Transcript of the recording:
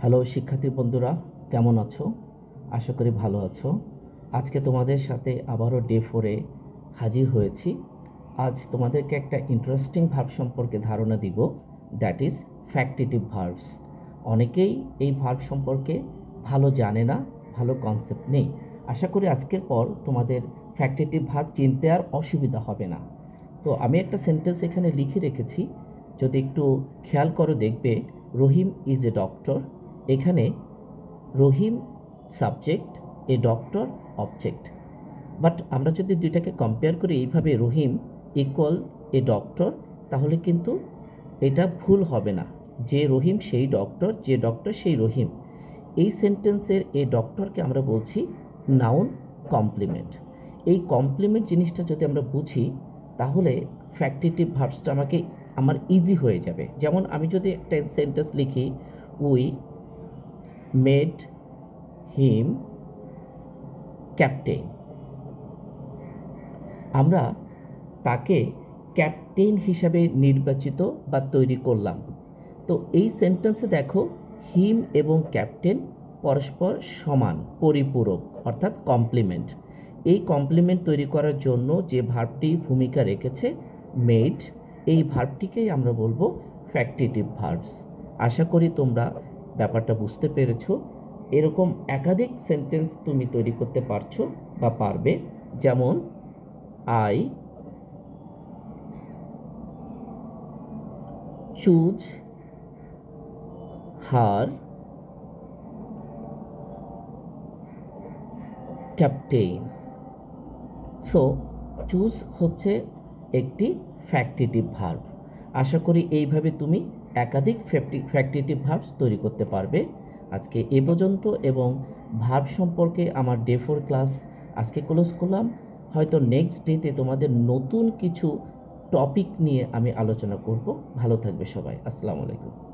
Hello শিক্ষার্থী বন্ধুরা, কেমন আছো? আশা করি ভালো আছো। আজকে তোমাদের সাথে আবারও ডে 4-এ হাজির হয়েছি। আজ তোমাদেরকে একটা ইন্টারেস্টিং ভার্ব সম্পর্কে ধারণা দিব, দ্যাট ইজ ফ্যাক্টিটিভ ভার্বস। অনেকেই এই ভার্ব সম্পর্কে ভালো জানে না, ভালো কনসেপ্ট নেই। আশা করি আজকের পর তোমাদের ফ্যাক্টিটিভ ভার্ব চিনতে আর অসুবিধা হবে না। তো আমি একটা সেন্টেন্স এখানে লিখে রেখেছি, যদি একটু খেয়াল করো দেখবে রহিম ইজ এ ডক্টর। এখানে Rahim subject, a doctor object. But আমরা যদি দুইটাকে কম্পেয়ার করি এইভাবে রহিম ইকুয়াল এ ডক্টর, তাহলে কিন্তু এটা ভুল হবে না। যে রহিম সেই ডক্টর, যে ডক্টর সেই রহিম। এই সেন্টেন্সের এ ডক্টরকে আমরা বলছি নাউন কমপ্লিমেন্ট। এই কমপ্লিমেন্ট জিনিসটা যদি আমরা বুঝি, তাহলে ফ্যাক্টিটিভ ভার্বসটা আমার ইজি হয়ে যাবে। যেমন আমি যদি একটা সেন্টেন্স লিখি, উই মেড হিম ক্যাপ্টেন। আমরা তাকে ক্যাপ্টেন হিসাবে নির্বাচিত বা তৈরি করলাম। তো এই সেন্টেন্সে দেখো হিম এবং ক্যাপ্টেন পরস্পর সমান, পরিপূরক, অর্থাৎ কমপ্লিমেন্ট। এই কমপ্লিমেন্ট তৈরি করার জন্য যে ভার্বটি ভূমিকা রেখেছে মেড, এই ভার্বটিকেই আমরা বলবো ফ্যাক্টিটিভ ভার্বস। আশা করি তোমরা ব্যাপারটা বুঝতে পেরেছো। এরকম একাধিক সেন্টেন্স তুমি তৈরি করতে পারছো বা পারবে। যেমন I choose her captain. So choose হচ্ছে একটি ফ্যাক্টিটিভ ভার্ব। আশা করি এইভাবে তুমি একাধিক ফ্যাক্টিটিভ ভার্বস তৈরি করতে পারবে। আজকে এ পর্যন্ত, এবং ভার্ব সম্পর্কে আমার ডে 4 ক্লাস আজকে ক্লোজ করলাম। হয়তো নেক্সট ডেতে তোমাদের নতুন কিছু টপিক নিয়ে আমি আলোচনা করব। ভালো থাকবে সবাই। আসসালামু আলাইকুম।